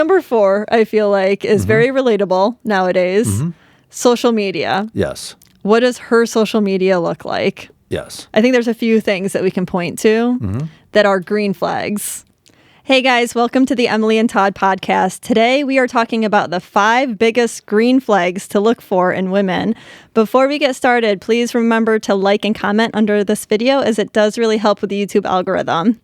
Number 4, I feel like, is very relatable nowadays. Social media. Yes. What does her social media look like? Yes. I think there's a few things that we can point to that are green flags. Hey guys, welcome to the Emily and Todd Podcast. Today we are talking about the 5 biggest green flags to look for in women. Before we get started, please remember to like and comment under this video, as it does really help with the YouTube algorithm.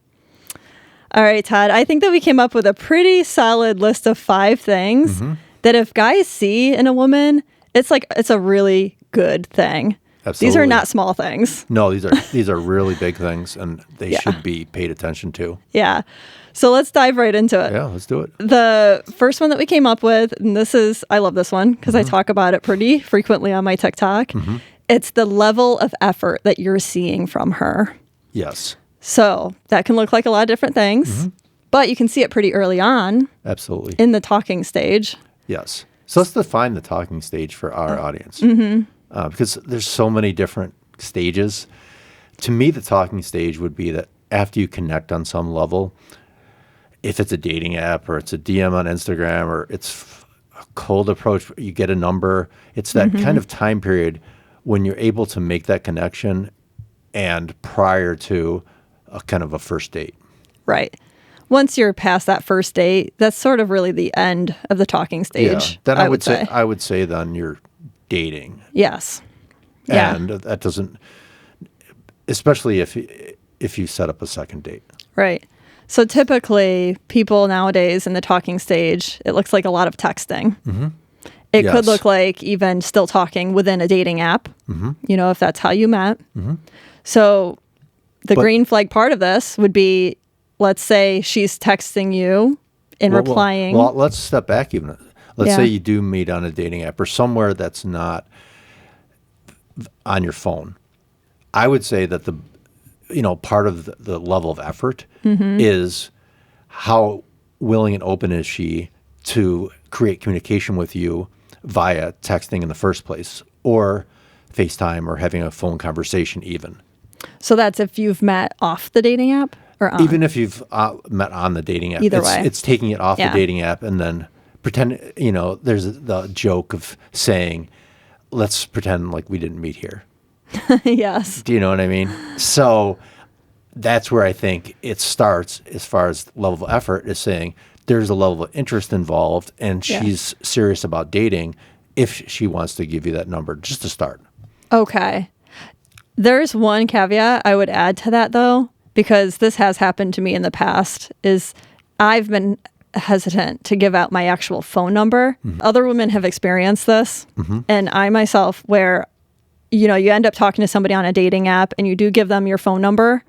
All right, Todd, I think that we came up with a pretty solid list of 5 things that if guys see in a woman, it's a really good thing. Absolutely. These are not small things. No, these are really big things, and they should be paid attention to. Yeah. So let's dive right into it. Yeah, let's do it. The first one that we came up with, and I love this one because I talk about it pretty frequently on my TikTok. It's the level of effort that you're seeing from her. Yes. So that can look like a lot of different things, but you can see it pretty early on. Absolutely. In the talking stage. Yes. So let's define the talking stage for our audience. Because there's so many different stages. To me, the talking stage would be that after you connect on some level, if it's a dating app or it's a DM on Instagram or it's a cold approach, you get a number. It's that kind of time period when you're able to make that connection and prior to a kind of a first date. Right. Once you're past that first date, that's sort of really the end of the talking stage. Yeah. Then I would say then you're dating. Yes. And that doesn't, especially if you set up a second date. Right. So typically, people nowadays in the talking stage, it looks like a lot of texting. It could look like even still talking within a dating app, if that's how you met. So the green flag part of this would be, let's say she's texting you and replying. Well, let's step back even. Let's say you do meet on a dating app or somewhere that's not on your phone. I would say that part of the level of effort is how willing and open is she to create communication with you via texting in the first place, or FaceTime, or having a phone conversation even. So that's if you've met off the dating app or on? Even if you've met on the dating app. Either way. It's taking it off the dating app and then pretend, there's the joke of saying, let's pretend like we didn't meet here. Yes. Do you know what I mean? So that's where I think it starts as far as level of effort, is saying there's a level of interest involved and she's serious about dating if she wants to give you that number just to start. Okay. There's one caveat I would add to that, though, because this has happened to me in the past, is I've been hesitant to give out my actual phone number. Other women have experienced this, and I myself, where you end up talking to somebody on a dating app and you do give them your phone number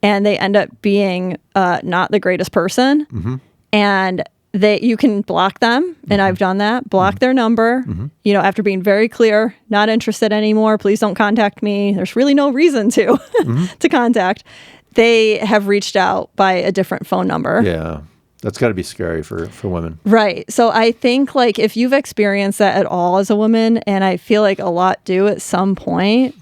and they end up being not the greatest person, and you can block them, and I've done that, block their number, after being very clear, not interested anymore, please don't contact me, there's really no reason to to contact. They have reached out by a different phone number. Yeah. That's got to be scary for women. Right. So I think if you've experienced that at all as a woman, and I feel like a lot do at some point,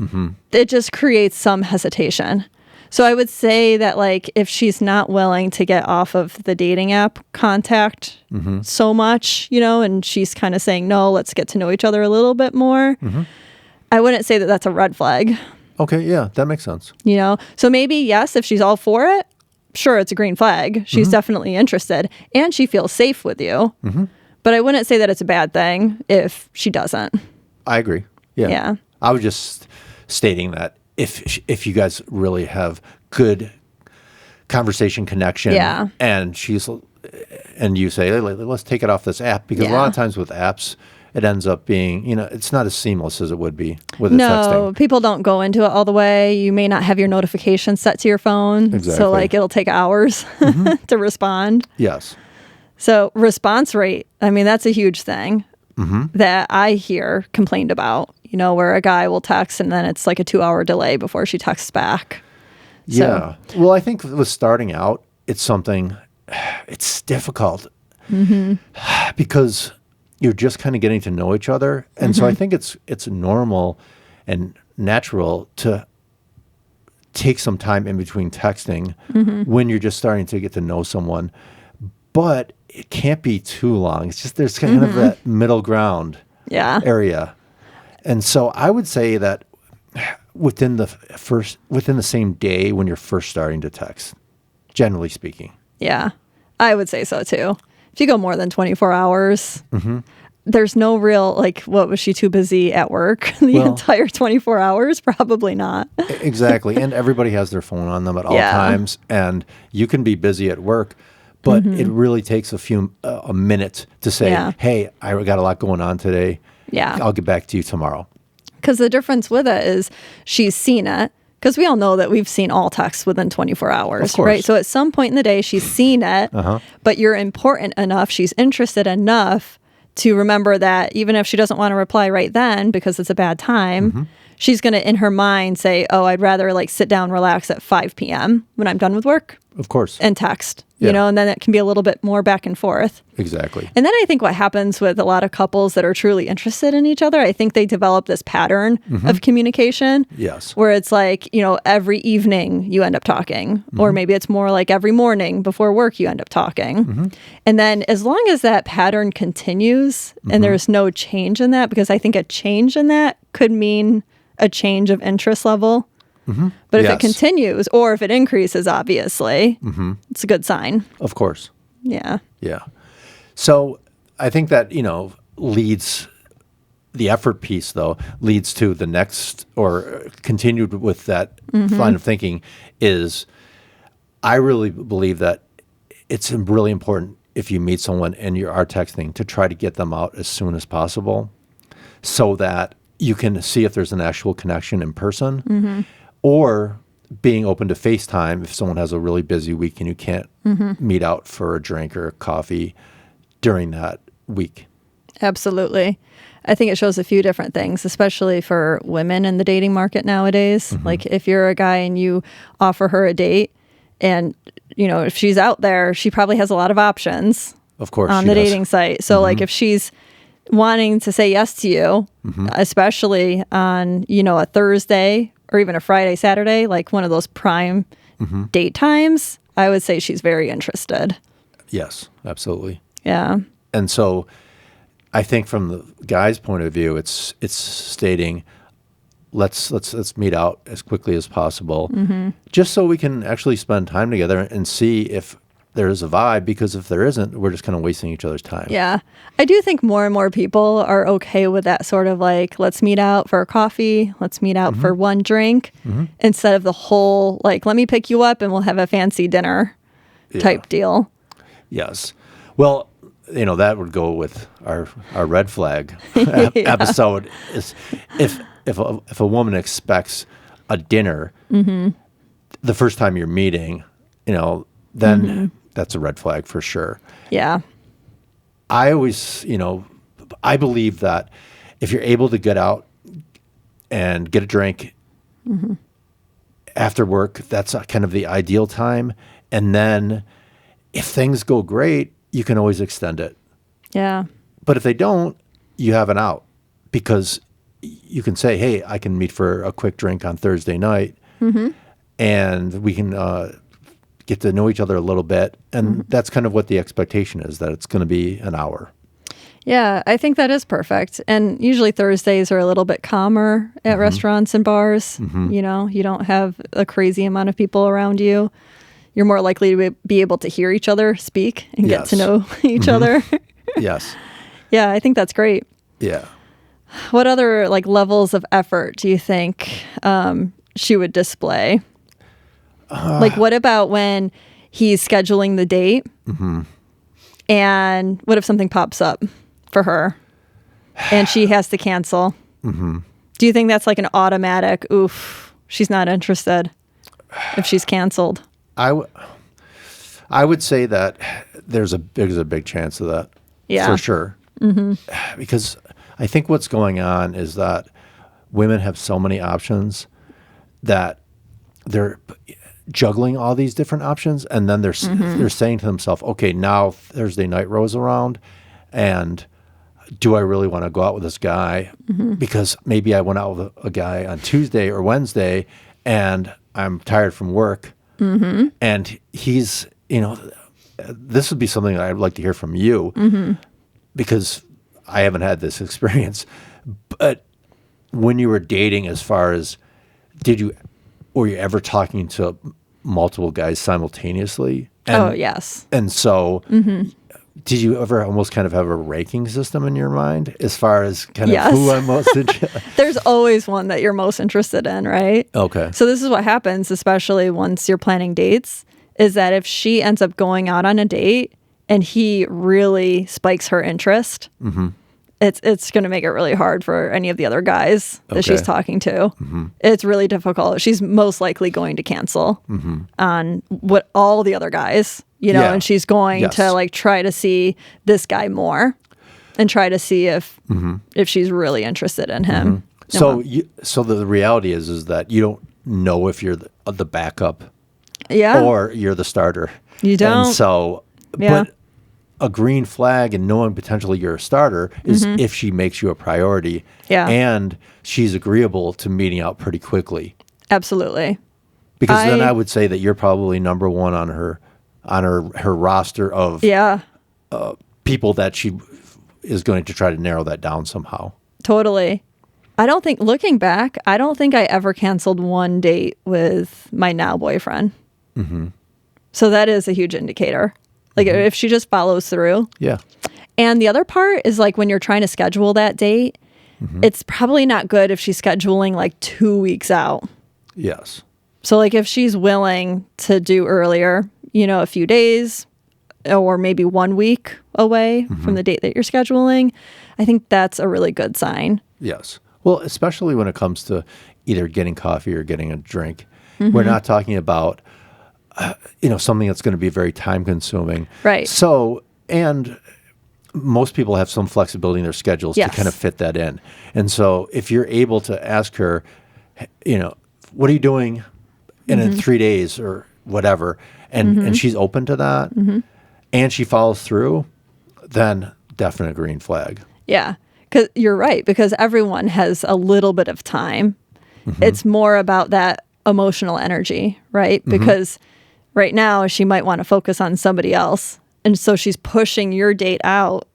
it just creates some hesitation. So I would say that if she's not willing to get off of the dating app contact so much, and she's kind of saying, no, let's get to know each other a little bit more, I wouldn't say that that's a red flag. Okay. Yeah, that makes sense. So maybe, yes, if she's all for it, sure, it's a green flag. She's definitely interested and she feels safe with you. But I wouldn't say that it's a bad thing if she doesn't. I agree. Yeah. I was just stating that if you guys really have good conversation connection and you say, hey, let's take it off this app, because a lot of times with apps, it ends up being, it's not as seamless as it would be with texting. No, people don't go into it all the way. You may not have your notifications set to your phone. Exactly. So it'll take hours to respond. Yes. So response rate, that's a huge thing that I hear complained about, where a guy will text and then it's like a 2-hour delay before she texts back. Yeah. Well, I think with starting out, it's difficult because you're just kind of getting to know each other. And so I think it's normal and natural to take some time in between texting when you're just starting to get to know someone. but it can't be too long. It's just there's kind of that middle ground area. And so I would say that within the same day when you're first starting to text, generally speaking. Yeah, I would say so too. If you go more than 24 hours, there's no real, like, what, was she too busy at work the entire 24 hours? Probably not. Exactly. And everybody has their phone on them at all times. And you can be busy at work, but it really takes a minute to say, hey, I got a lot going on today. Yeah. I'll get back to you tomorrow. Because the difference with it is she's seen it. Because we all know that we've seen all texts within 24 hours, right? So at some point in the day, she's seen it, but you're important enough, she's interested enough to remember that even if she doesn't want to reply right then because it's a bad time, she's going to, in her mind, say, oh, I'd rather like sit down, relax at 5 p.m. when I'm done with work. Of course. And text, you know, and then it can be a little bit more back and forth. Exactly. And then I think what happens with a lot of couples that are truly interested in each other, I think they develop this pattern of communication. Yes. Where it's like, you know, every evening you end up talking, or maybe it's more like every morning before work you end up talking. And then as long as that pattern continues and there's no change in that, because I think a change in that could mean a change of interest level. But if it continues or if it increases, obviously, it's a good sign. Of course. Yeah. Yeah. So I think that, you know, leads the effort piece, though, leads to the next, or continued with that line of thinking, is I really believe that it's really important if you meet someone and you are texting to try to get them out as soon as possible so that you can see if there's an actual connection in person. Or being open to FaceTime if someone has a really busy week and you can't meet out for a drink or a coffee during that week. Absolutely. I think it shows a few different things, especially for women in the dating market nowadays. Like if you're a guy and you offer her a date and, you know, if she's out there, she probably has a lot of options. Of course, on the dating site. So like if she's wanting to say yes to you, especially on, you know, a Thursday or even a Friday, Saturday, like one of those prime date times, I would say she's very interested. Yes, absolutely. Yeah. And so I think from the guy's point of view, it's stating, let's meet out as quickly as possible, just so we can actually spend time together and see if there's a vibe, because if there isn't, we're just kind of wasting each other's time. Yeah. I do think more and more people are okay with that sort of like, let's meet out for a coffee, let's meet out for one drink, instead of the whole, like, let me pick you up and we'll have a fancy dinner type deal. Yes. Well, you know, that would go with our red flag episode. Is if a woman expects a dinner the first time you're meeting, you know, then that's a red flag for sure. Yeah. I always, you know, I believe that if you're able to get out and get a drink after work, that's kind of the ideal time. And then if things go great, you can always extend it. Yeah. But if they don't, you have an out, because you can say, hey, I can meet for a quick drink on Thursday night and we can get to know each other a little bit. And that's kind of what the expectation is, that it's going to be an hour. Yeah, I think that is perfect. And usually Thursdays are a little bit calmer at restaurants and bars. You know, you don't have a crazy amount of people around you. You're more likely to be able to hear each other speak and get to know each other. Yes. Yeah, I think that's great. Yeah. What other like levels of effort do you think she would display? Like, what about when he's scheduling the date? And what if something pops up for her and she has to cancel? Do you think that's like an automatic, oof, she's not interested if she's canceled? I would say that there's a big chance of that. Yeah. For sure. Because I think what's going on is that women have so many options that they're juggling all these different options, and then they're saying to themselves, okay, now Thursday night rolls around, and do I really want to go out with this guy? Because maybe I went out with a guy on Tuesday or Wednesday, and I'm tired from work, and he's, you know, this would be something that I'd like to hear from you because I haven't had this experience. But when you were dating, as far as were you ever talking to multiple guys simultaneously? And, yes. And so did you ever almost kind of have a ranking system in your mind as far as kind of who I'm most interested? There's always one that you're most interested in, right? Okay. So this is what happens, especially once you're planning dates, is that if she ends up going out on a date and he really spikes her interest, it's going to make it really hard for any of the other guys that she's talking to. It's really difficult. She's most likely going to cancel on what all the other guys, and she's going to like try to see this guy more and try to see if she's really interested in him. So the reality is that you don't know if you're the backup or you're the starter. You don't. And so, but a green flag and knowing potentially you're a starter is if she makes you a priority and she's agreeable to meeting out pretty quickly. Absolutely. Because then I would say that you're probably number one on her roster of people that she is going to try to narrow that down somehow. Totally. Looking back, I don't think I ever canceled one date with my now boyfriend. So that is a huge indicator. Like if she just follows through. Yeah. And the other part is like when you're trying to schedule that date, it's probably not good if she's scheduling like 2 weeks out. Yes. So like if she's willing to do earlier, a few days or maybe 1 week away from the date that you're scheduling, I think that's a really good sign. Yes. Well, especially when it comes to either getting coffee or getting a drink. We're not talking about something that's going to be very time consuming. Right. So, and most people have some flexibility in their schedules to kind of fit that in. And so if you're able to ask her, what are you doing in 3 days or whatever, and she's open to that and she follows through, then definite green flag. Yeah. Because you're right, because everyone has a little bit of time. It's more about that emotional energy, right? Because right now she might want to focus on somebody else. And so she's pushing your date out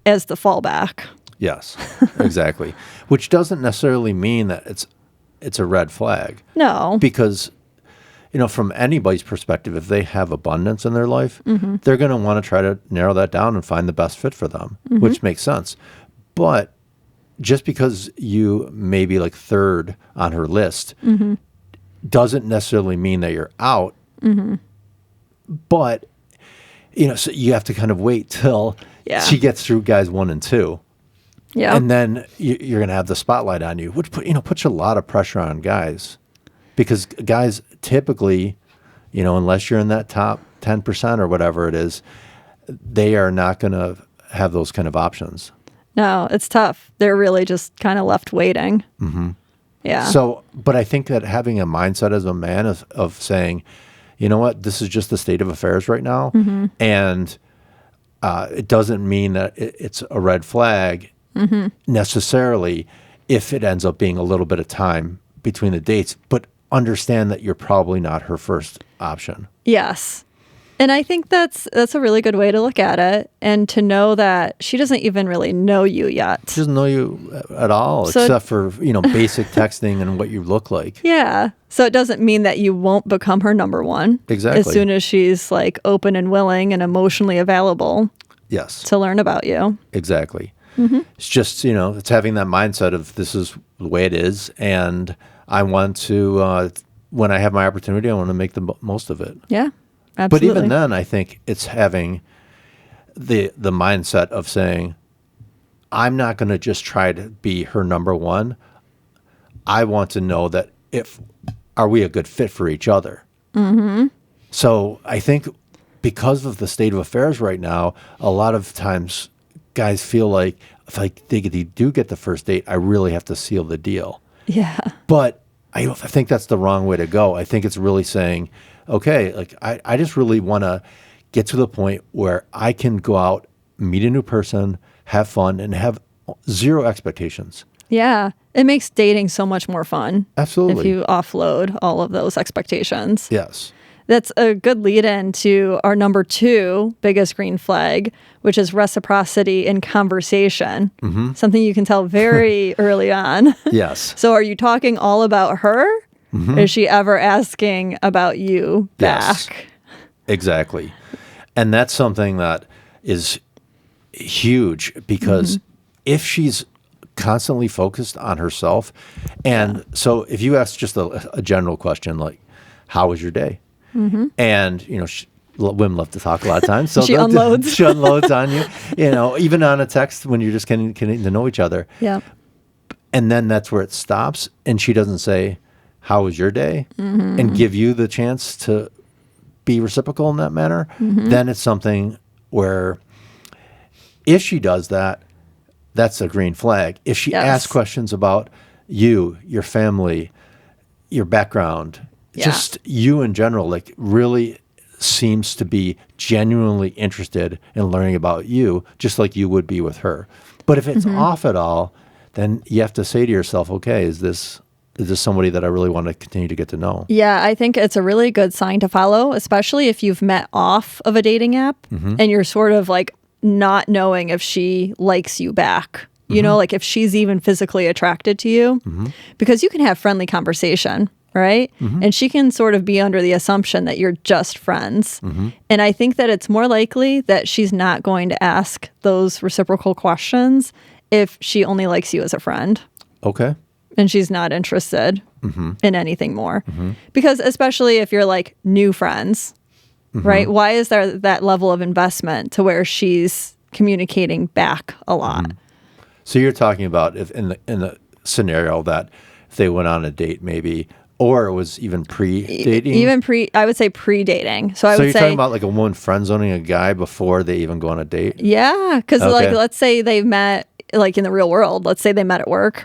as the fallback. Yes, exactly. Which doesn't necessarily mean that it's a red flag. No. Because, from anybody's perspective, if they have abundance in their life, they're going to want to try to narrow that down and find the best fit for them, which makes sense. But just because you may be like third on her list doesn't necessarily mean that you're out. But, so you have to kind of wait till she gets through guys 1 and 2. Yeah. And then you're going to have the spotlight on you, which puts a lot of pressure on guys. Because guys typically, unless you're in that top 10% or whatever it is, they are not going to have those kind of options. No, it's tough. They're really just kind of left waiting. Yeah. So, but I think that having a mindset as a man of saying, you know what, this is just the state of affairs right now. And it doesn't mean that it's a red flag necessarily if it ends up being a little bit of time between the dates, but understand that you're probably not her first option. Yes. And I think that's a really good way to look at it, and to know that she doesn't even really know you yet. She doesn't know you at all, except for, basic texting and what you look like. Yeah. So it doesn't mean that you won't become her number one. Exactly. As soon as she's like open and willing and emotionally available. Yes. To learn about you. Exactly. It's just, it's having that mindset of this is the way it is, and I want to, when I have my opportunity, I want to make the most of it. Yeah. Absolutely. But even then, I think it's having the mindset of saying, I'm not going to just try to be her number one. I want to know that are we a good fit for each other? So I think because of the state of affairs right now, a lot of times guys feel like if they do get the first date, I really have to seal the deal. Yeah. But I think that's the wrong way to go. I think it's really saying, okay, like I just really want to get to the point where I can go out, meet a new person, have fun, and have zero expectations. Yeah. It makes dating so much more fun. Absolutely. If you offload all of those expectations. Yes. That's a good lead in to our number 2 biggest green flag, which is reciprocity in conversation. Something you can tell very early on. Yes. So are you talking all about her? Is she ever asking about you back? Yes. Exactly. And that's something that is huge, because if she's constantly focused on herself, and so if you ask just a general question like, how was your day? And, you know, women love to talk a lot of times. So She unloads. She unloads on you, you know, even on a text when you're just getting to know each other. Yeah. And then that's where it stops. And she doesn't say, how was your day? And give you the chance to be reciprocal in that manner. Then it's something where if she does that, that's a green flag. If she asks questions about you, your family, your background, just you in general, like really seems to be genuinely interested in learning about you, just like you would be with her. But if it's off at all, then you have to say to yourself, okay, is this somebody that I really want to continue to get to know? Yeah, I think it's a really good sign to follow, especially if you've met off of a dating app and you're sort of like not knowing if she likes you back. You know, like if she's even physically attracted to you, because you can have friendly conversation, right? And she can sort of be under the assumption that you're just friends. And I think that it's more likely that she's not going to ask those reciprocal questions if she only likes you as a friend. Okay. And she's not interested in anything more. Because especially if you're like new friends, right? Why is there that level of investment to where she's communicating back a lot? So you're talking about if in the scenario that if they went on a date maybe, or it was even pre-dating? I would say pre-dating. So you're talking about like a woman friend-zoning a guy before they even go on a date? Yeah, because like let's say they met like in the real world. Let's say they met at work.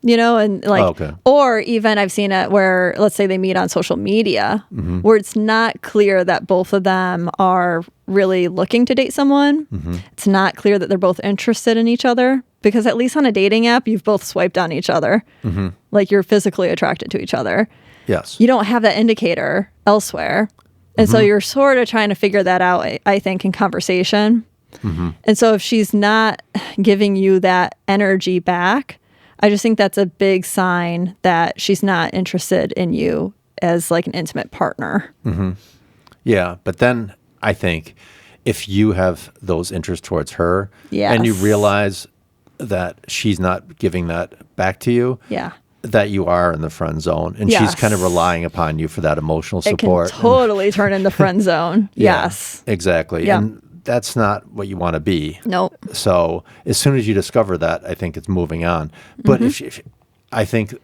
You know, and like, or even I've seen it where, let's say they meet on social media, where it's not clear that both of them are really looking to date someone. It's not clear that they're both interested in each other, because at least on a dating app, you've both swiped on each other. Like you're physically attracted to each other. Yes. You don't have that indicator elsewhere. And so you're sort of trying to figure that out, I think, in conversation. And so if she's not giving you that energy back, I just think that's a big sign that she's not interested in you as like an intimate partner. Yeah, but then I think if you have those interests towards her and you realize that she's not giving that back to you, that you are in the friend zone and she's kind of relying upon you for that emotional support. It can totally turn into friend zone. Yes. Exactly. Yeah. And that's not what you want to be. Nope. So as soon as you discover that, I think it's moving on. But if I think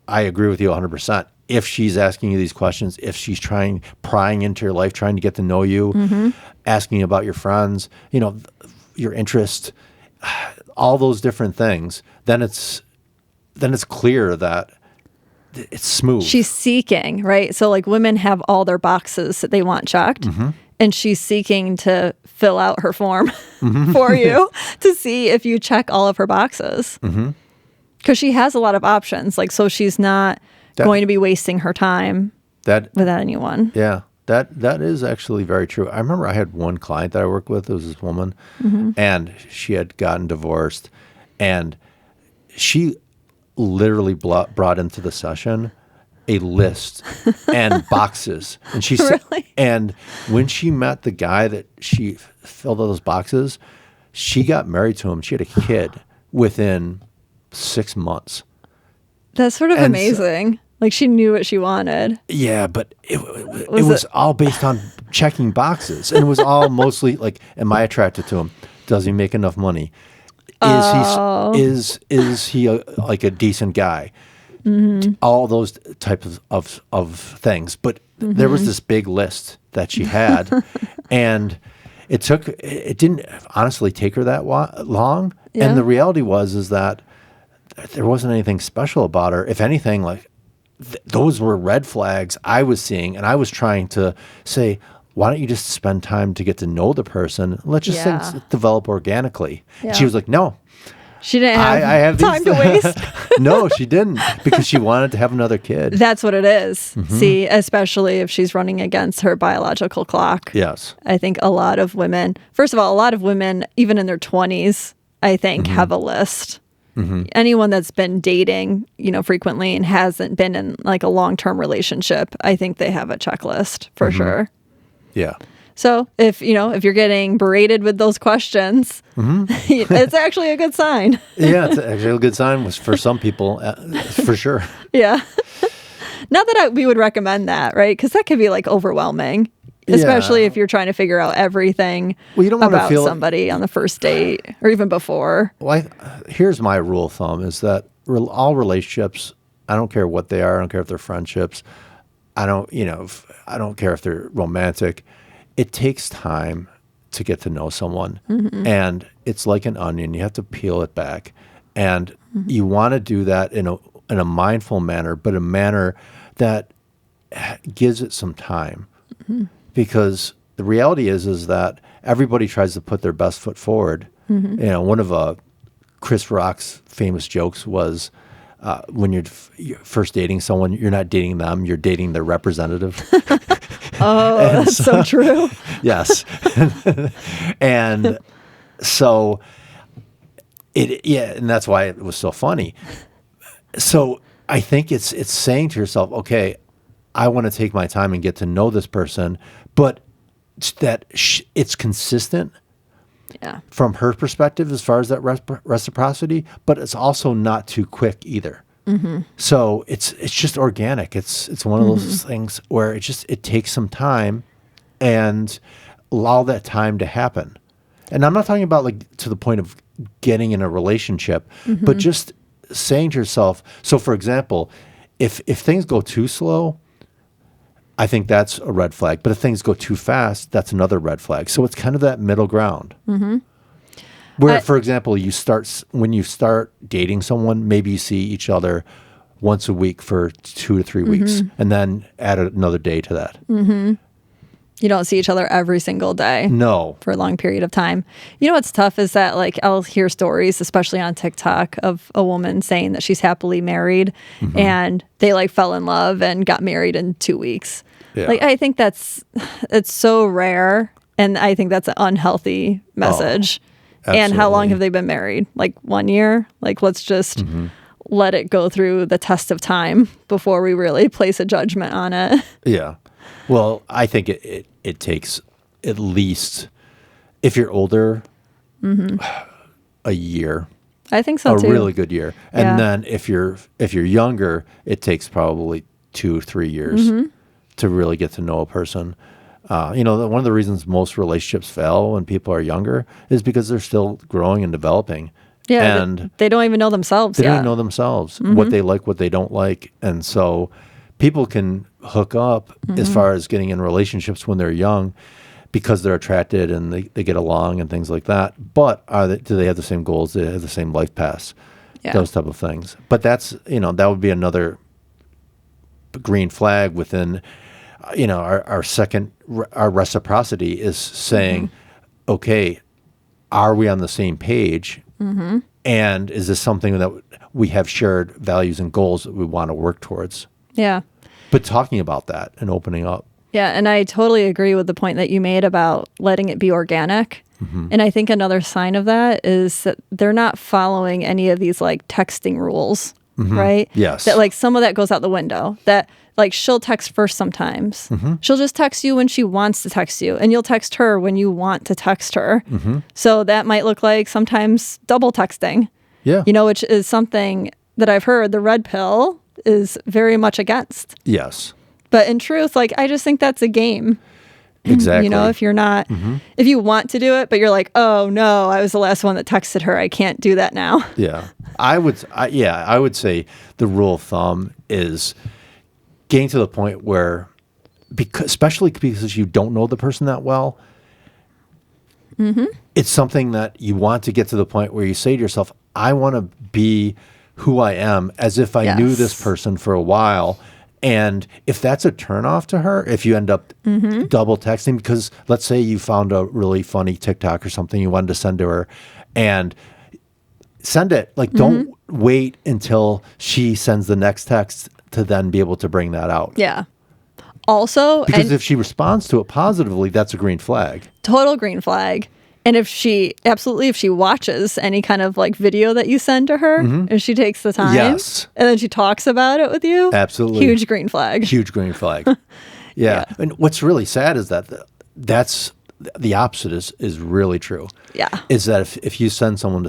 I agree with you 100%. If she's asking you these questions, if she's prying into your life, trying to get to know you, asking about your friends, you know, your interest, all those different things, then it's clear that it's smooth. She's seeking, right? So like women have all their boxes that they want checked. And she's seeking to fill out her form for you to see if you check all of her boxes. Because she has a lot of options. Like, so she's not going to be wasting her time without anyone. Yeah, that is actually very true. I remember I had one client that I worked with. It was this woman, and she had gotten divorced. And she literally brought into the session a list and boxes. And she said, and when she met the guy that she filled all those boxes, she got married to him. She had a kid within 6 months. That's sort of amazing. Like she knew what she wanted. Yeah, but it was all based on checking boxes. And it was all mostly like, am I attracted to him? Does he make enough money? Is he like a decent guy? All those types of things. But there was this big list that she had, and it didn't honestly take her that long. Yeah. And the reality is that there wasn't anything special about her. If anything, like those were red flags I was seeing, and I was trying to say, why don't you just spend time to get to know the person? Let's just things develop organically. Yeah. And she was like, no. She didn't have I have time to waste. No, she didn't, because she wanted to have another kid. That's what it is. See, especially if she's running against her biological clock. Yes. I think a lot of women, first of all, a lot of women, even in their 20s, I think, have a list. Anyone that's been dating, frequently and hasn't been in like a long-term relationship, I think they have a checklist for sure. Yeah. So if you're getting berated with those questions, it's actually a good sign. Yeah, it's actually a good sign for some people, for sure. Yeah. Not that we would recommend that, right? Because that could be like overwhelming, especially if you're trying to figure out everything you don't about somebody on the first date or even before. Well, here's my rule of thumb is that all relationships, I don't care what they are. I don't care if they're friendships. I don't care if they're romantic. It takes time to get to know someone. And it's like an onion. You have to peel it back. And you want to do that in a mindful manner, but a manner that gives it some time. Because the reality is that everybody tries to put their best foot forward. One of Chris Rock's famous jokes was, when you're first dating someone, you're not dating them, you're dating their representative. Oh, that's so true. Yes. And so and that's why it was so funny. So I think it's saying to yourself, okay, I want to take my time and get to know this person, but that it's consistent. Yeah. From her perspective, as far as that reciprocity, but it's also not too quick either. So it's just organic. It's one of those things where it takes some time, and allow that time to happen. And I'm not talking about like to the point of getting in a relationship, but just saying to yourself. So, for example, if things go too slow, I think that's a red flag. But if things go too fast, that's another red flag. So it's kind of that middle ground. Where, for example, when you start dating someone, maybe you see each other once a week for 2 to 3 weeks, and then add another day to that. You don't see each other every single day. No. For a long period of time. You know what's tough is that like I'll hear stories, especially on TikTok, of a woman saying that she's happily married and they like fell in love and got married in 2 weeks. Yeah. Like I think it's so rare, and I think that's an unhealthy message. And how long have they been married? Like 1 year? Like let's just let it go through the test of time before we really place a judgment on it. Yeah. Well, I think it takes at least, if you're older, a year. I think so too. A really good year. And then if you're younger, it takes probably 2 or 3 years to really get to know a person. One of the reasons most relationships fail when people are younger is because they're still growing and developing. Yeah, and they don't even know themselves. They don't even know themselves, what they like, what they don't like. And so people can hook up as far as getting in relationships when they're young because they're attracted and they get along and things like that. But do they have the same goals? Do they have the same life paths? Yeah. Those type of things. But that's, that would be another green flag within, our reciprocity is saying, okay, are we on the same page? And is this something that we have shared values and goals that we want to work towards? Yeah. But talking about that and opening up. Yeah, and I totally agree with the point that you made about letting it be organic. And I think another sign of that is that they're not following any of these like texting rules, right? Yes. That like some of that goes out the window. That like she'll text first sometimes. She'll just text you when she wants to text you, and you'll text her when you want to text her. So that might look like sometimes double texting. Yeah. Which is something that I've heard the red pill is very much against. Yes. But in truth, like I just think that's a game. Exactly. If you're not, if you want to do it, but you're like, oh no, I was the last one that texted her. I can't do that now. Yeah. I would say the rule of thumb is getting to the point where, especially because you don't know the person that well, it's something that you want to get to the point where you say to yourself, I want to be who I am as if I knew this person for a while. And if that's a turnoff to her, if you end up double texting, because let's say you found a really funny TikTok or something you wanted to send to her, and send it. Like, don't wait until she sends the next text to then be able to bring that out. Yeah. Also, Because if she responds to it positively, that's a green flag. Total green flag. And if she watches any kind of like video that you send to her and she takes the time and then she talks about it with you, absolutely, huge green flag. Huge green flag. Yeah. And what's really sad is that that's the opposite is really true. Yeah. Is that if you send someone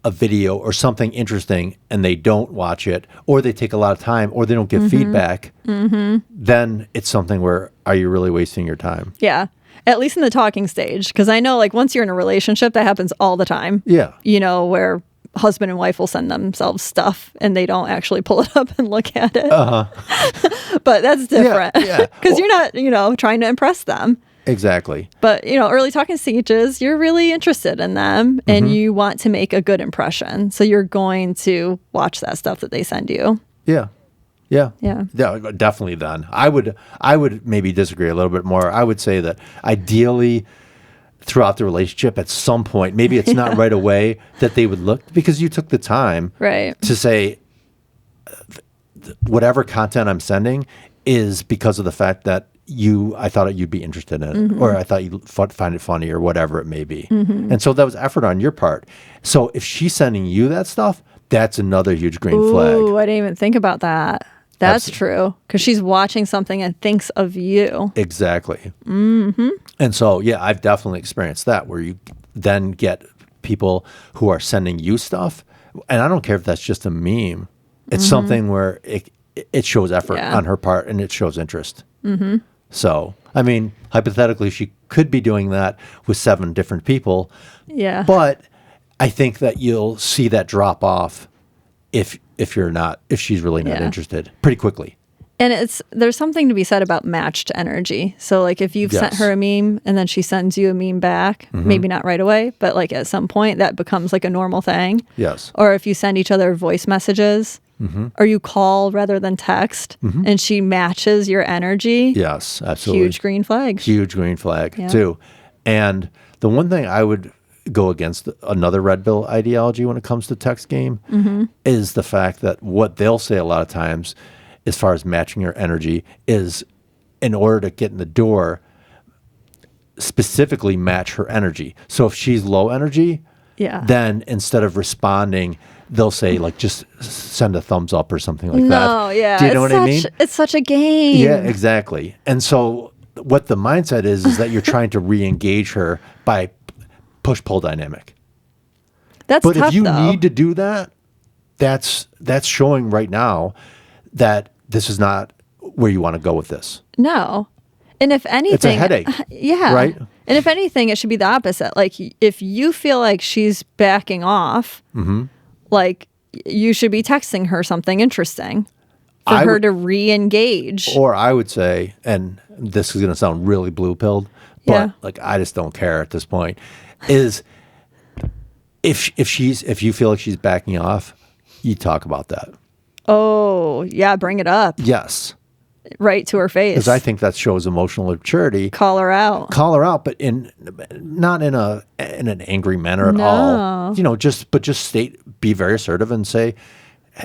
a video or something interesting and they don't watch it, or they take a lot of time, or they don't give feedback, then it's something where, are you really wasting your time? Yeah. At least in the talking stage. Because I know, like, once you're in a relationship, that happens all the time. Yeah. You know, where husband and wife will send themselves stuff and they don't actually pull it up and look at it. But that's different. Yeah. Because you're not, trying to impress them. Exactly. But, early talking stages, you're really interested in them and you want to make a good impression. So you're going to watch that stuff that they send you. Yeah. Yeah. Yeah. Yeah, definitely then. I would maybe disagree a little bit more. I would say that ideally throughout the relationship at some point, maybe it's not right away, that they would look, because you took the time to say whatever content I'm sending is because of the fact that I thought you'd be interested in it, or I thought you'd find it funny, or whatever it may be. And so that was effort on your part. So if she's sending you that stuff, that's another huge green flag. Ooh, I didn't even think about that. That's true. Because she's watching something and thinks of you. Exactly. And so, yeah, I've definitely experienced that, where you then get people who are sending you stuff. And I don't care if that's just a meme. It's something where it shows effort on her part and it shows interest. So, I mean, hypothetically, she could be doing that with 7 different people. Yeah. But I think that you'll see that drop off if she's really not interested pretty quickly. And there's something to be said about matched energy. So like if you've sent her a meme and then she sends you a meme back, maybe not right away, but like at some point that becomes like a normal thing. Yes. Or if you send each other voice messages or you call rather than text and she matches your energy. Yes, absolutely. Huge green flag. Huge green flag too. And the one thing I would go against, another red pill ideology when it comes to text game, is the fact that what they'll say a lot of times as far as matching your energy is, in order to get in the door, specifically match her energy. So if she's low energy, then instead of responding, they'll say like, just send a thumbs up or something like that. No, yeah. Do you know what I mean? It's such a game. Yeah, exactly. And so what the mindset is that you're trying to re-engage her by push-pull dynamic. That's but tough, if you though. need to do that, that's showing right now that this is not where you want to go with this. No. And if anything, it's a headache. Yeah. Right? And if anything, it should be the opposite. Like if you feel like she's backing off, like you should be texting her something interesting for her to re-engage. Or I would say, and this is going to sound really blue-pilled, but like I just don't care at this point, is if you feel like she's backing off, you talk about that. Oh, yeah, bring it up. Yes. Right to her face. Because I think that shows emotional maturity. Call her out. But not in an angry manner at all. Just be very assertive and say,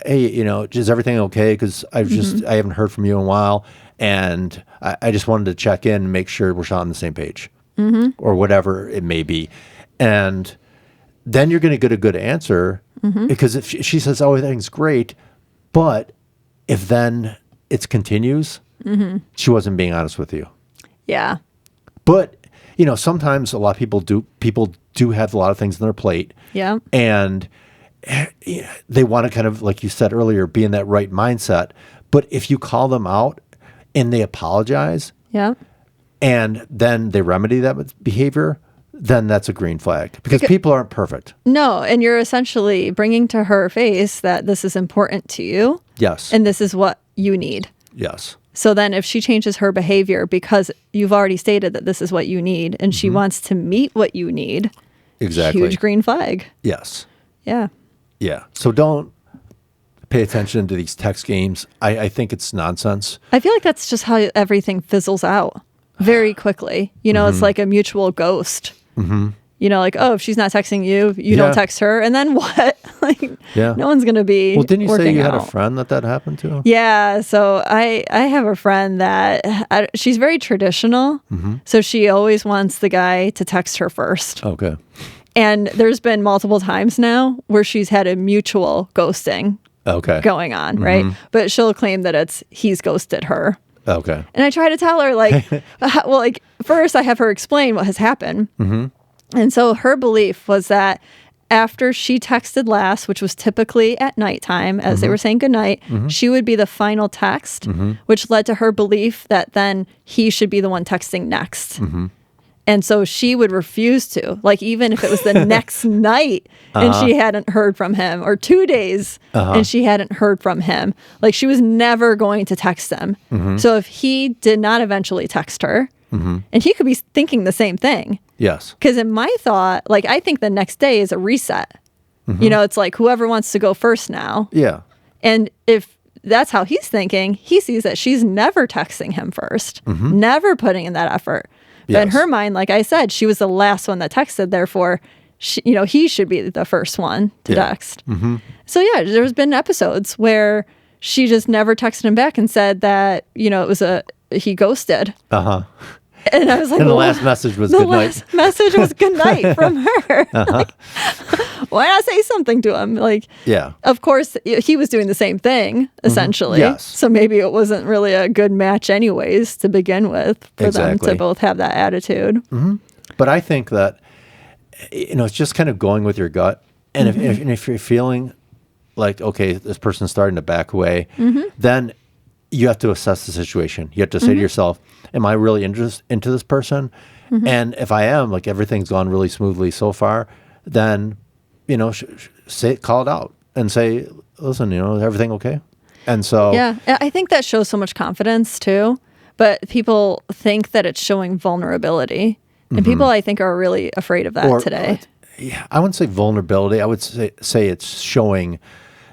hey, is everything okay? Because I haven't heard from you in a while, and I just wanted to check in and make sure we're on the same page, or whatever it may be. And then you're going to get a good answer, because if she says, oh, everything's great, but if then it continues, she wasn't being honest with you. Yeah. But, sometimes a lot of people do have a lot of things on their plate. Yeah. And they want to kind of, like you said earlier, be in that right mindset. But if you call them out and they apologize, and then they remedy that behavior, then that's a green flag, because people aren't perfect. No, and you're essentially bringing to her face that this is important to you. Yes. And this is what you need. Yes. So then if she changes her behavior because you've already stated that this is what you need and she wants to meet what you need, huge green flag. Yes. Yeah. Yeah. So don't pay attention to these text games. I think it's nonsense. I feel like that's just how everything fizzles out very quickly. It's like a mutual ghost. like, oh, if she's not texting you, you don't text her. And then what? Like, no one's going to be Well, didn't you say you had a out. friend that happened to? Yeah. So I have a friend that she's very traditional. So she always wants the guy to text her first. Okay. And there's been multiple times now where she's had a mutual ghosting going on, right? But she'll claim that he's ghosted her. Okay. And I try to tell her, like, well, like, first I have her explain what has happened. And so her belief was that after she texted last, which was typically at nighttime, as they were saying goodnight, she would be the final text, which led to her belief that then he should be the one texting next. And so she would refuse to, like, even if it was the next night and she hadn't heard from him, or 2 days and she hadn't heard from him, like, she was never going to text him. So if he did not eventually text her, and he could be thinking the same thing. Yes. Because in my thought, like, I think the next day is a reset. It's like whoever wants to go first now. Yeah. And if that's how he's thinking, he sees that she's never texting him first, never putting in that effort. But in her mind, like I said, she was the last one that texted. Therefore, he should be the first one to text. So yeah, there's been episodes where she just never texted him back and said that, it was he ghosted. And I was like, and the last message was good night. The last message was good night from her. Like, why not say something to him? Like, of course, he was doing the same thing, essentially. Yes. So maybe it wasn't really a good match anyways to begin with for them to both have that attitude. But I think that, it's just kind of going with your gut. And if you're feeling like, okay, this person's starting to back away, then you have to assess the situation. You have to say to yourself, am I really into this person? And if I am, like, everything's gone really smoothly so far, then, call it out and say, listen, is everything okay? And so... Yeah, I think that shows so much confidence too, but people think that it's showing vulnerability. And people, I think, are really afraid of that today. I wouldn't say vulnerability. I would say it's showing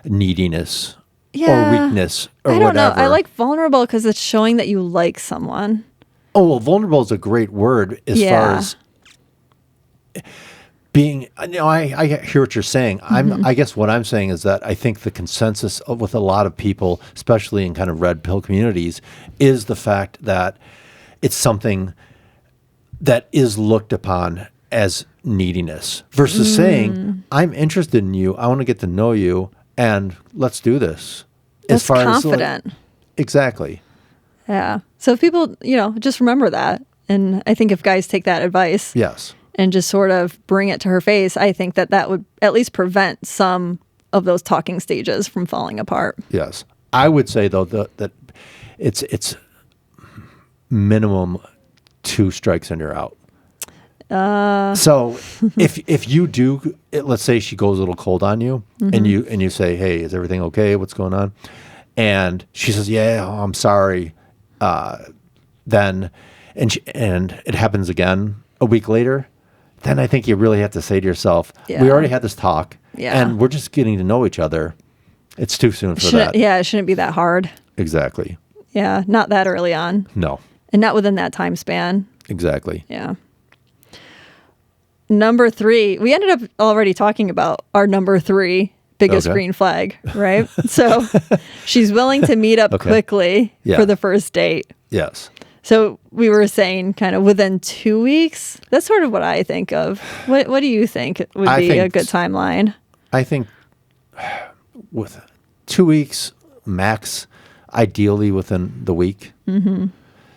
neediness. Or weakness or whatever. I don't know. I like vulnerable because it's showing that you like someone. Oh, well, vulnerable is a great word as far as being, I hear what you're saying. I guess what I'm saying is that I think the consensus with a lot of people, especially in kind of red pill communities, is the fact that it's something that is looked upon as neediness versus saying, I'm interested in you. I want to get to know you. And let's do this. That's confident. Exactly. Yeah. So if people, just remember that. And I think if guys take that advice. Yes. And just sort of bring it to her face, I think that would at least prevent some of those talking stages from falling apart. Yes. I would say, though, that it's minimum 2 strikes and you're out. So if you do, let's say she goes a little cold on you and you say, hey, is everything okay? What's going on? And she says, yeah, I'm sorry. Then it happens again a week later. Then I think you really have to say to yourself, we already had this talk and we're just getting to know each other. It's too soon for that. Yeah. It shouldn't be that hard. Exactly. Yeah. Not that early on. No. And not within that time span. Exactly. Yeah. Number 3, we ended up already talking about our number 3 biggest green flag, right? So she's willing to meet up quickly for the first date. Yes. So we were saying kind of within 2 weeks. That's sort of what I think of. What do you think would be a good timeline? I think with 2 weeks max, ideally within the week.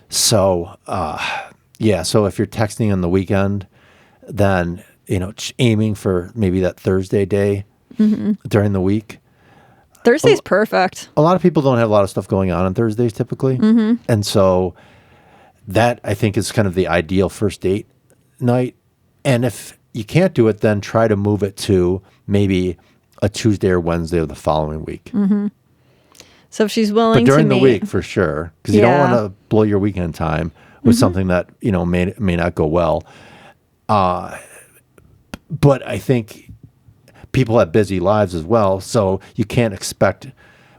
So, so if you're texting on the weekend, then, aiming for maybe that Thursday day during the week. Thursday's perfect. A lot of people don't have a lot of stuff going on Thursdays typically. And so that, I think, is kind of the ideal first date night. And if you can't do it, then try to move it to maybe a Tuesday or Wednesday of the following week. So if she's willing to But during meet, the week, for sure. Because you don't want to blow your weekend time with something that, may not go well. But I think people have busy lives as well, so you can't expect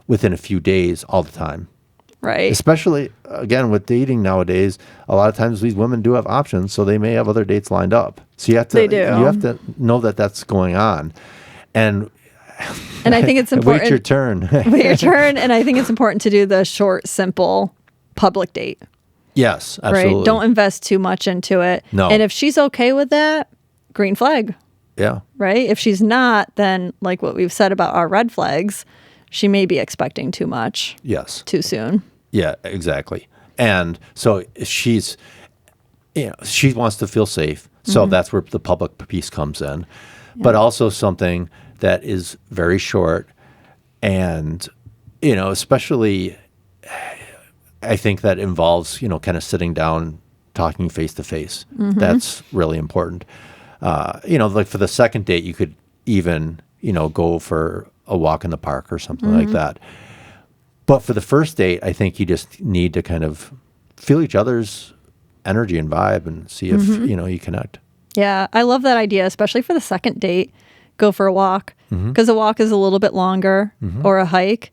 within a few days all the time. Right. Especially, again, with dating nowadays, a lot of times these women do have options, so they may have other dates lined up. So you have to, They do. you have to know that that's going on. And I think it's important. Wait your turn. Wait your turn. And I think it's important to do the short, simple public date. Yes, absolutely. Right? Don't invest too much into it. No. And if she's okay with that, green flag. Yeah. Right? If she's not, then like what we've said about our red flags, she may be expecting too much. Yes. Too soon. Yeah, exactly. And so she's, she wants to feel safe. So that's where the public piece comes in. Yeah. But also something that is very short and, especially I think that involves, kind of sitting down, talking face to face. That's really important. Like for the second date, you could even, go for a walk in the park or something like that. But for the first date, I think you just need to kind of feel each other's energy and vibe and see if, you connect. Yeah, I love that idea, especially for the second date. Go for a walk because a walk is a little bit longer or a hike.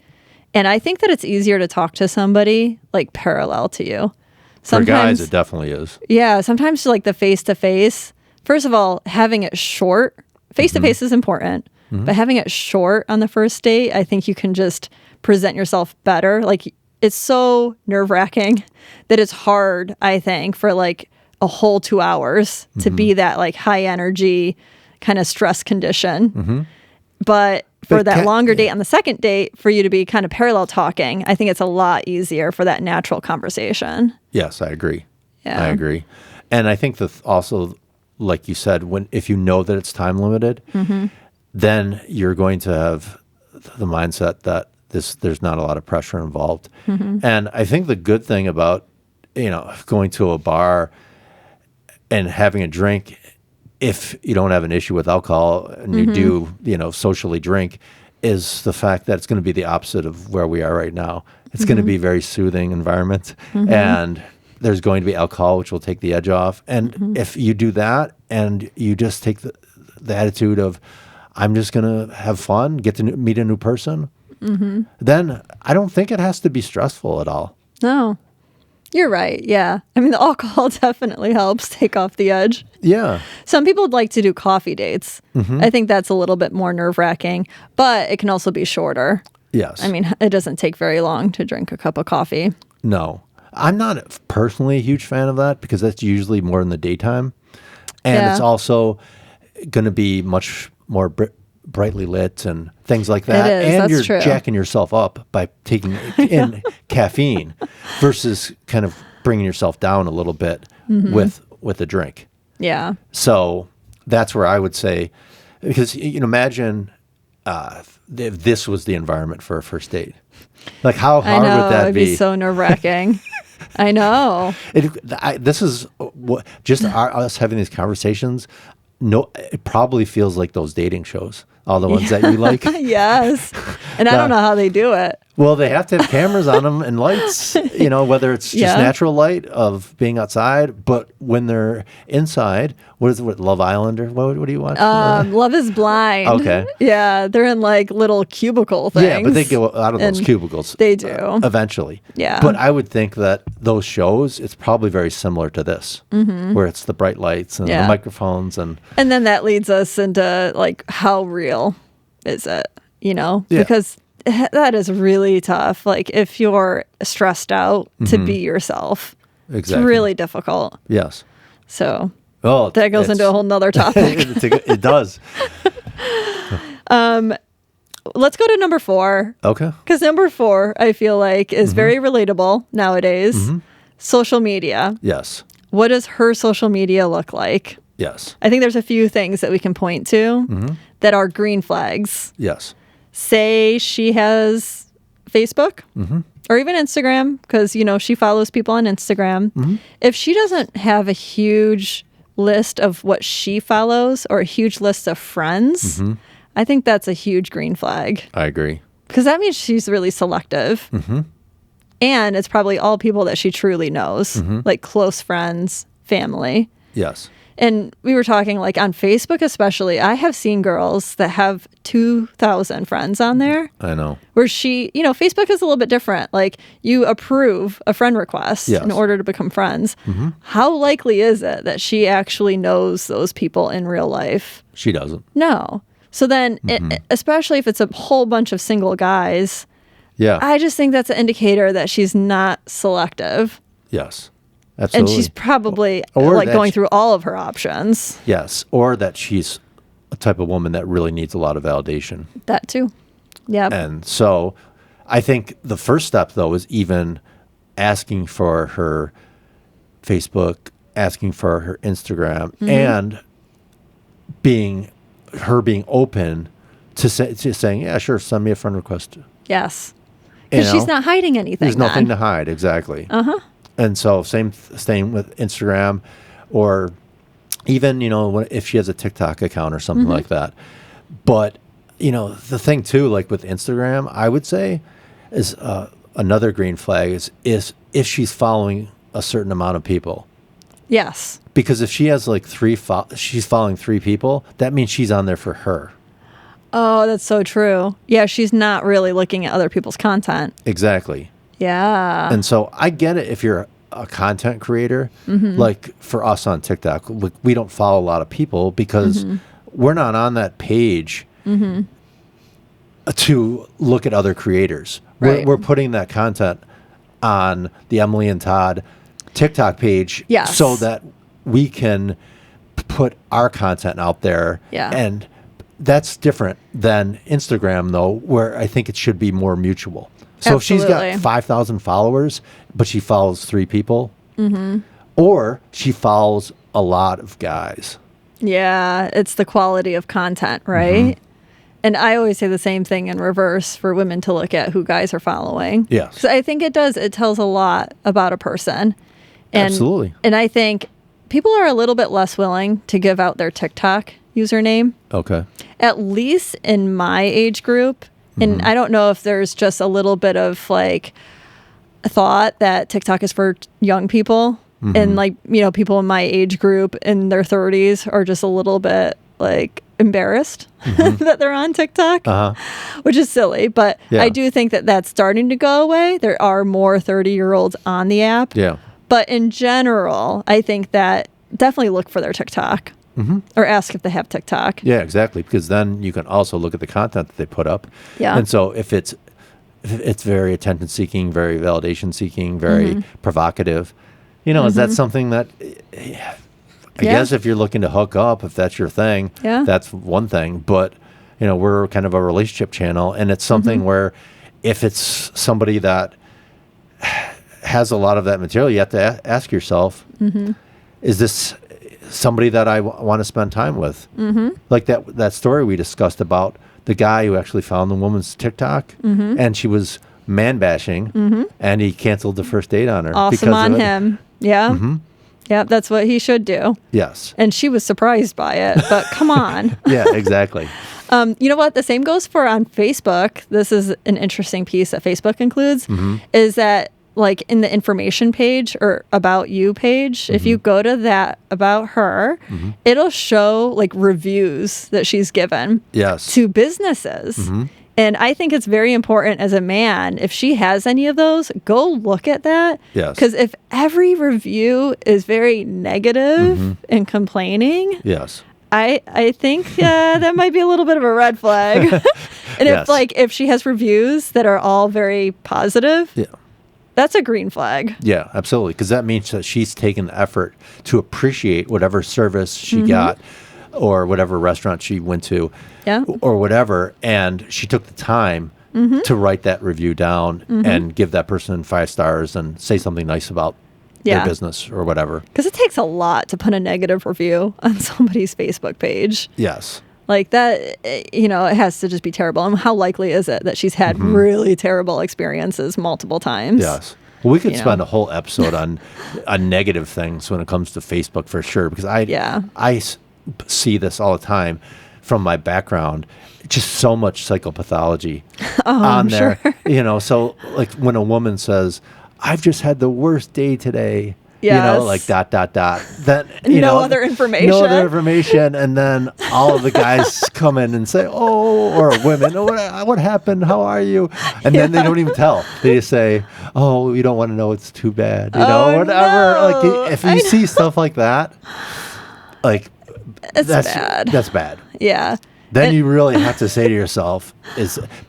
And I think that it's easier to talk to somebody like parallel to you. For guys, it definitely is. Yeah, sometimes like the face-to-face. First of all, having it short, face-to-face is important. But having it short on the first date, I think you can just present yourself better. Like it's so nerve-wracking that it's hard, I think, for like a whole 2 hours to be that like high energy kind of stress condition. But for that longer date on the second date, for you to be kind of parallel talking, I think it's a lot easier for that natural conversation. Yes, I agree. Yeah. I agree. And I think that also, like you said, if you know that it's time limited, then you're going to have the mindset that there's not a lot of pressure involved. And I think the good thing about, going to a bar and having a drink, if you don't have an issue with alcohol and you do, socially drink, is the fact that it's going to be the opposite of where we are right now. It's going to be a very soothing environment. And there's going to be alcohol, which will take the edge off. And if you do that and you just take the attitude of, I'm just going to have fun, get to meet a new person, then I don't think it has to be stressful at all. No, you're right. Yeah. I mean, the alcohol definitely helps take off the edge. Yeah. Some people would like to do coffee dates. I think that's a little bit more nerve-wracking, but it can also be shorter. Yes. I mean, it doesn't take very long to drink a cup of coffee. No. I'm not personally a huge fan of that because that's usually more in the daytime. And it's also going to be much more brightly lit and things like that. It is. And That's you're true. jacking yourself up by taking in caffeine versus kind of bringing yourself down a little bit with a drink. Yeah. So that's where I would say, because imagine if this was the environment for a first date. Like how hard would that it'd be? be so nerve-wracking. I know. This is just us having these conversations. No, it probably feels like those dating shows, all the ones that you like. Yes. And I don't know how they do it. Well, they have to have cameras on them and lights, whether it's just natural light of being outside. But when they're inside, what Love Island or what do you watch? Love is Blind. Okay. Yeah. They're in like little cubicle things. Yeah, but they go out of those cubicles. They do. Eventually. Yeah. But I would think that those shows, it's probably very similar to this, where it's the bright lights and the microphones. And then that leads us into like, how real is it? Because that is really tough. Like if you're stressed out to be yourself, it's really difficult. Yes. So that goes into a whole nother topic. It does. Let's go to number 4. Okay. Because number 4, I feel like, is very relatable nowadays. Social media. Yes. What does her social media look like? Yes. I think there's a few things that we can point to that are green flags. Yes. Say she has Facebook or even Instagram because, she follows people on Instagram. If she doesn't have a huge list of what she follows or a huge list of friends, I think that's a huge green flag. I agree. Because that means she's really selective. And it's probably all people that she truly knows, like close friends, family. Yes. And we were talking like on Facebook especially, I have seen girls that have 2,000 friends on there. I know. Where Facebook is a little bit different. Like you approve a friend request in order to become friends. Mm-hmm. How likely is it that she actually knows those people in real life? She doesn't. No. So then, especially if it's a whole bunch of single guys, I just think that's an indicator that she's not selective. Yes. Absolutely. And she's probably going through all of her options. Yes. Or that she's a type of woman that really needs a lot of validation. That too. Yeah. And so I think the first step, though, is even asking for her Facebook, asking for her Instagram, and being open to saying, yeah, sure, send me a friend request. Yes. Because she's not hiding anything. There's nothing to hide. Exactly. Uh-huh. And so same with Instagram, or even, if she has a TikTok account or something like that. But, the thing too, like with Instagram, I would say is another green flag is if she's following a certain amount of people. Yes. Because if she has like she's following 3 people, that means she's on there for her. Oh, that's so true. Yeah, she's not really looking at other people's content. Exactly. Yeah. And so I get it if you're a content creator. Like for us on TikTok, we don't follow a lot of people because we're not on that page to look at other creators. Right. We're putting that content on the Emily and Todd TikTok page so that we can put our content out there. Yeah. And that's different than Instagram, though, where I think it should be more mutual. So if she's got 5,000 followers, but she follows 3 people, or she follows a lot of guys. Yeah, it's the quality of content, right? And I always say the same thing in reverse for women to look at who guys are following. Yes. So I think it does. It tells a lot about a person. And, Absolutely. And I think people are a little bit less willing to give out their TikTok username. Okay. At least in my age group. And I don't know if there's just a little bit of like a thought that TikTok is for young people. And like, people in my age group in their 30s are just a little bit like embarrassed that they're on TikTok, which is silly. But I do think that that's starting to go away. There are more 30-year-olds on the app. Yeah. But in general, I think that definitely look for their TikTok. Or ask if they have TikTok. Yeah, exactly. Because then you can also look at the content that they put up. Yeah. And so if it's very attention seeking, very validation seeking, very provocative, is that something that I guess if you're looking to hook up, if that's your thing, that's one thing. But we're kind of a relationship channel, and it's something where if it's somebody that has a lot of that material, you have to ask yourself, is this somebody that I want to spend time with? Like that story we discussed about the guy who actually found the woman's TikTok and she was man bashing and he canceled the first date on her. Awesome on him. Yeah. Yeah, that's what he should do. Yes. And she was surprised by it, but come on. Yeah, exactly. You know what? The same goes for on Facebook. This is an interesting piece that Facebook includes, is that like in the information page or about you page, if you go to that about her, it'll show like reviews that she's given to businesses. And I think it's very important as a man, if she has any of those, go look at that. Yes. Because if every review is very negative and complaining, I think that might be a little bit of a red flag. And if she has reviews that are all very positive, that's a green flag. Yeah, absolutely. Because that means that she's taken the effort to appreciate whatever service she got or whatever restaurant she went to or whatever. And she took the time to write that review down and give that person 5 stars and say something nice about their business or whatever. Because it takes a lot to put a negative review on somebody's Facebook page. Yes. Like that, it has to just be terrible. And how likely is it that she's had really terrible experiences multiple times? Yes. Well, we could spend a whole episode on negative things when it comes to Facebook for sure, because I see this all the time from my background. Just so much psychopathology on there. Sure. So like when a woman says, I've just had the worst day today, Yes. like ... Then No other information. No other information, and then all of the guys come in and say, "Oh," or women, "Oh, what happened? How are you?" And then they don't even tell. They just say, "Oh, you don't want to know. It's too bad." Whatever. No. Like if you see stuff like that, like that's bad. That's bad. Yeah. Then you really have to say to yourself,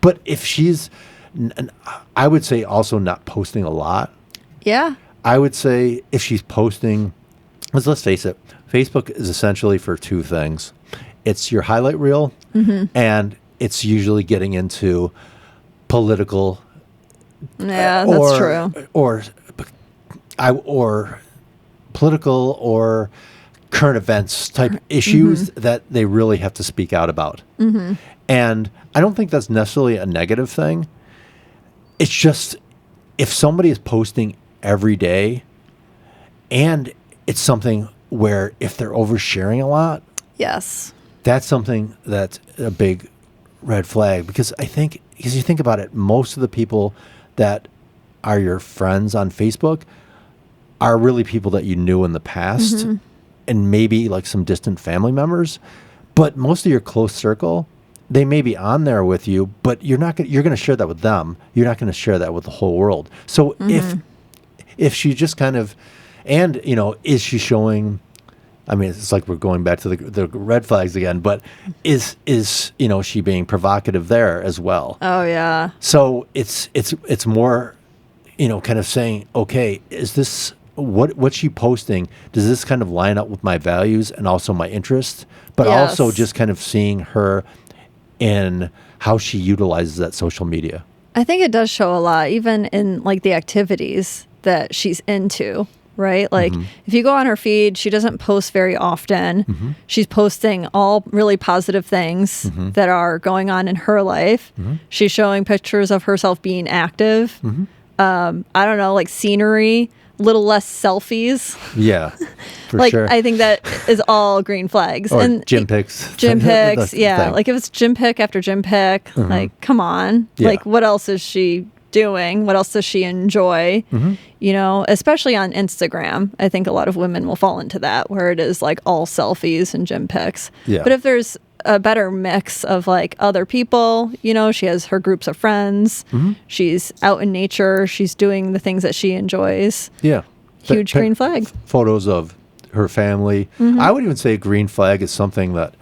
but if she's, I would say also not posting a lot. Yeah. I would say if she's posting, let's face it, Facebook is essentially for two things. It's your highlight reel, and it's usually getting into political. Yeah, that's true. Or political or current events type issues that they really have to speak out about. And I don't think that's necessarily a negative thing. It's just if somebody is posting every day, and it's something where if they're oversharing a lot, Yes. that's something that's a big red flag. Because you think about it, most of the people that are your friends on Facebook are really people that you knew in the past, and maybe like some distant family members. But most of your close circle, they may be on there with you, but you're going to share that with them. You're not going to share that with the whole world. So if she just kind of, and is she showing? I mean, it's like we're going back to the red flags again. But is she being provocative there as well? Oh yeah. So it's more, kind of saying, okay, is this what's she posting? Does this kind of line up with my values and also my interests? But also just kind of seeing her in how she utilizes that social media. I think it does show a lot, even in like the activities that she's into, right? Like if you go on her feed, she doesn't post very often. She's posting all really positive things that are going on in her life. She's showing pictures of herself being active. I don't know, like scenery, little less selfies. Yeah, for like, sure. I think that is all green flags. Or and gym pics. Gym pics, yeah. Thing. Like if it's gym pic after gym pic, like come on. Yeah. Like what else is she doing? What else does she enjoy? Especially on Instagram. I think a lot of women will fall into that where it is like all selfies and gym pics. Yeah. But if there's a better mix of like other people, she has her groups of friends. She's out in nature. She's doing the things that she enjoys. Yeah. Huge green flag. Photos of her family. I would even say a green flag is something that,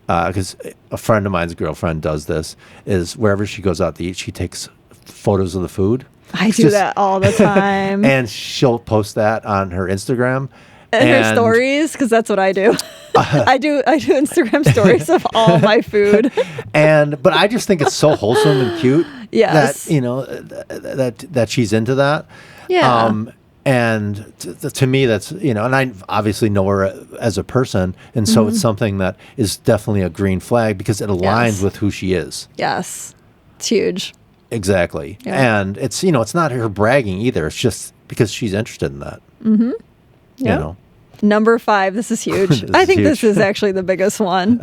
because a friend of mine's girlfriend does this, is wherever she goes out to eat, she takes photos of the food. I do that all the time. And she'll post that on her Instagram. And her stories, because that's what I do. I do Instagram stories of all my food. But I just think it's so wholesome and cute. Yes. That that she's into that. Yeah. And to me, that's and I obviously know her as a person, and so it's something that is definitely a green flag because it aligns with who she is. Yes, it's huge. Exactly, and it's it's not her bragging either. It's just because she's interested in that. Yep. Number 5, this is huge. I think this is actually the biggest one.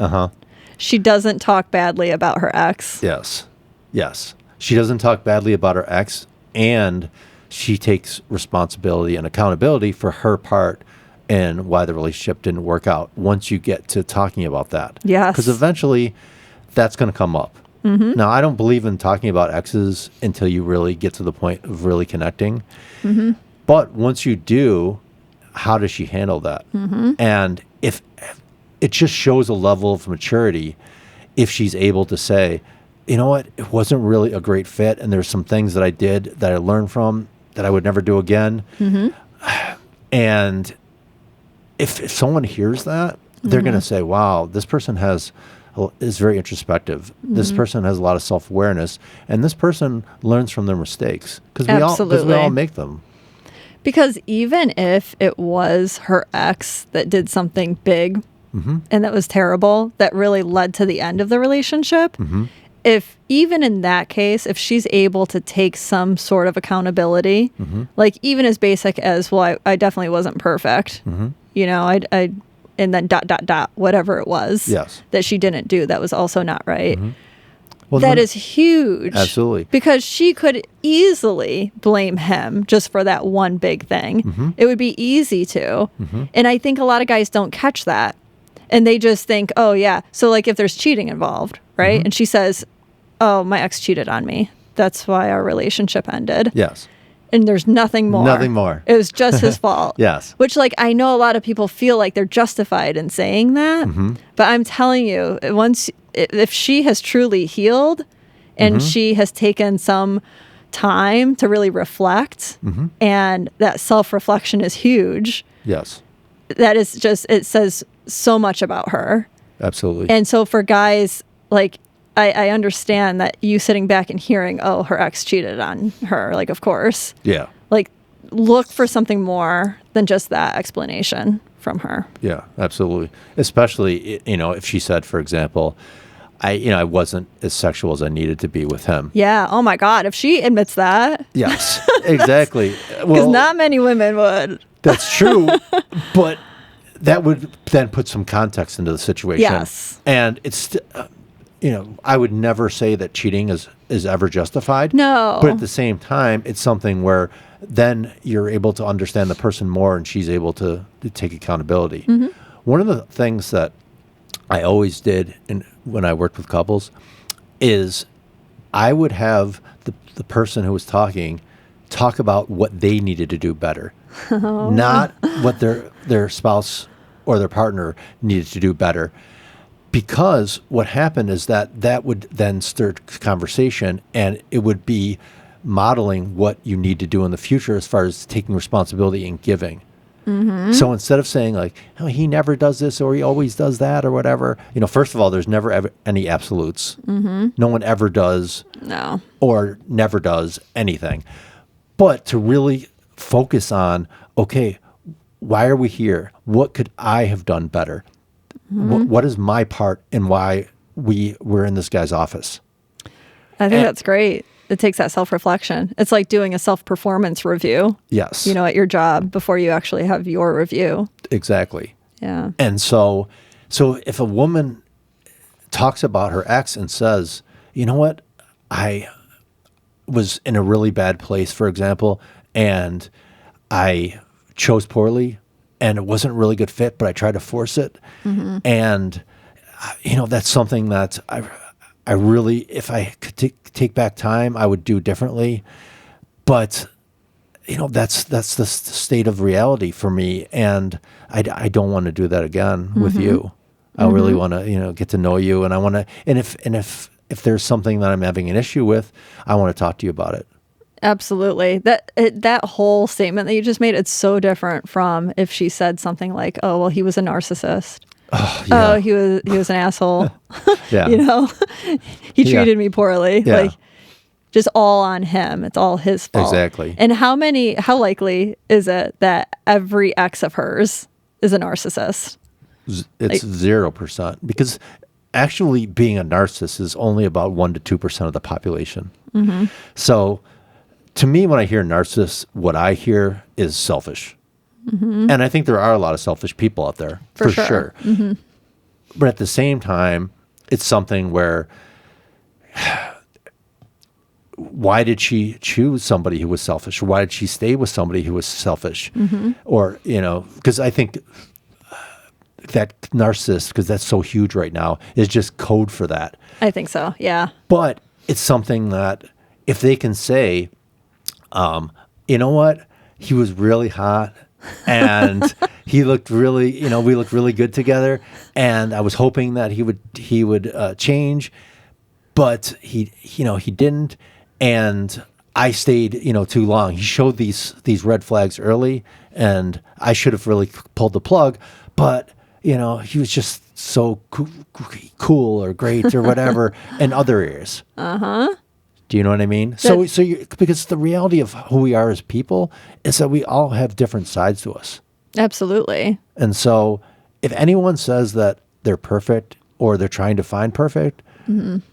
She doesn't talk badly about her ex. Yes. She doesn't talk badly about her ex, and she takes responsibility and accountability for her part in why the relationship didn't work out once you get to talking about that. Yes. Because eventually that's going to come up. Now, I don't believe in talking about exes until you really get to the point of really connecting. But once you do, how does she handle that? And if it just shows a level of maturity, if she's able to say, you know what, it wasn't really a great fit, and there's some things that I did that I learned from that I would never do again. And if someone hears that, they're going to say, wow, this person is very introspective. This person has a lot of self-awareness, and this person learns from their mistakes because we all make them. Because even if it was her ex that did something big and that was terrible, that really led to the end of the relationship, if even in that case, if she's able to take some sort of accountability, like even as basic as, well, I definitely wasn't perfect, I and then ... whatever it was that she didn't do that was also not right. Well, that is huge. Absolutely. Because she could easily blame him just for that one big thing. It would be easy to. And I think a lot of guys don't catch that. And they just think, oh, yeah. So, like, if there's cheating involved, right? And she says, oh, my ex cheated on me. That's why our relationship ended. Yes. And there's nothing more. Nothing more. It was just his fault. Yes. Which, like, I know a lot of people feel like they're justified in saying that. But I'm telling you, if she has truly healed and she has taken some time to really reflect, and that self-reflection is huge. Yes. That is just, it says so much about her. Absolutely. And so for guys, like, I understand that you sitting back and hearing, oh, her ex cheated on her, like, of course. Yeah. Like, look for something more than just that explanation from her. Yeah, absolutely. Especially, if she said, for example, I wasn't as sexual as I needed to be with him. Yeah. Oh my God. If she admits that. Yes, exactly. Because not many women would. That's true. But that would then put some context into the situation. Yes. And it's, I would never say that cheating is ever justified. No. But at the same time, it's something where then you're able to understand the person more and she's able to take accountability. One of the things that I always did when I worked with couples is I would have the person who was talking talk about what they needed to do better, not what their spouse or their partner needed to do better. Because what happened is that would then stir conversation, and it would be modeling what you need to do in the future as far as taking responsibility and giving. So instead of saying like, oh, he never does this or he always does that or whatever, first of all, there's never any absolutes. No one ever does or never does anything. But to really focus on, okay, why are we here? What could I have done better? What is my part in why we're in this guy's office? I think that's great. It takes that self-reflection. It's like doing a self-performance review. Yes. At your job before you actually have your review. Exactly. Yeah. And so if a woman talks about her ex and says, you know what, I was in a really bad place, for example, and I chose poorly and it wasn't a really good fit, but I tried to force it. And, that's something that I really, if I could take back time, I would do differently. But, that's the state of reality for me. And I don't want to do that again with you. I really want to, get to know you. And I want to, and if there's something that I'm having an issue with, I want to talk to you about it. Absolutely. That whole statement that you just made, it's so different from if she said something like, oh, well, he was a narcissist. Oh, yeah. Oh, he was an asshole. Yeah. He treated me poorly. Yeah. Like, just all on him. It's all his fault. Exactly. And how likely is it that every ex of hers is a narcissist? It's 0%, because actually being a narcissist is only about 1% to 2% of the population. So to me, when I hear narcissist, what I hear is selfish. And I think there are a lot of selfish people out there, for sure. But at the same time, it's something where, why did she choose somebody who was selfish? Or why did she stay with somebody who was selfish? Or, because I think that narcissist, because that's so huge right now, is just code for that. I think so, yeah. But it's something that if they can say, you know what, he was really hot and he looked really, we looked really good together, and I was hoping that he would change, but he didn't, and I stayed, too long. He showed these red flags early, and I should have really pulled the plug, but he was just so cool or great or whatever in other areas. Do you know what I mean? Because the reality of who we are as people is that we all have different sides to us. Absolutely. And so if anyone says that they're perfect or they're trying to find perfect,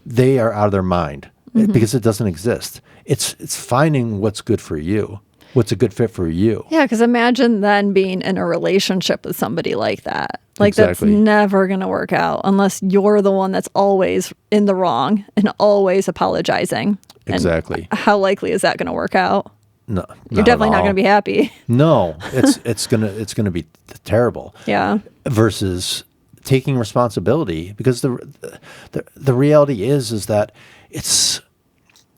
they are out of their mind, because it doesn't exist. It's finding what's good for you. what's a good fit for you. Yeah, because imagine then being in a relationship with somebody like that. Like Exactly. that's never going to work out unless you're the one that's always in the wrong and always apologizing. And Exactly. how likely is that going to work out? No, You're definitely not going to be happy. No, it's gonna be terrible. Yeah. Versus taking responsibility, because the reality is that it's,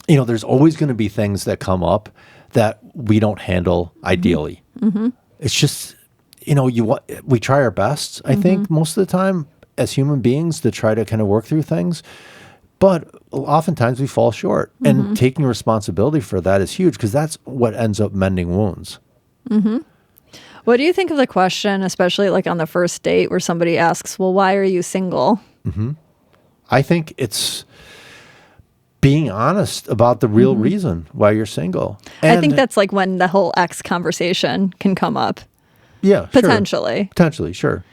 there's always going to be things that come up that we don't handle ideally. Mm-hmm. It's just, we try our best, I think, most of the time as human beings to try to kind of work through things. But oftentimes we fall short. And taking responsibility for that is huge, because that's what ends up mending wounds. Mm-hmm. What do you think of the question, especially like on the first date, where somebody asks, well, why are you single? Mm-hmm. I think it's being honest about the real reason why you're single. And I think that's like when the whole ex conversation can come up. Yeah, Potentially. Sure. Potentially, sure.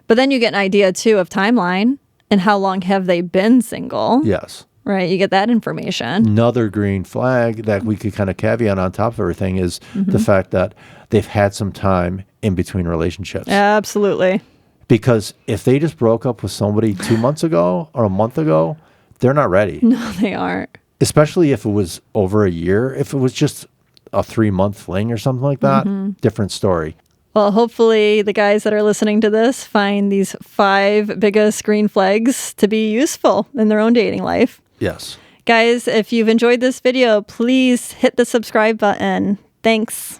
But then you get an idea, too, of timeline and how long have they been single. Yes. Right? You get that information. Another green flag that we could kind of caveat on top of everything is the fact that they've had some time in between relationships. Absolutely. Because if they just broke up with somebody 2 months ago or a month ago, they're not ready. No, they aren't. Especially if it was over a year. If it was just a 3-month fling or something like that, different story. Well, hopefully the guys that are listening to this find these 5 biggest green flags to be useful in their own dating life. Yes. Guys, if you've enjoyed this video, please hit the subscribe button. Thanks.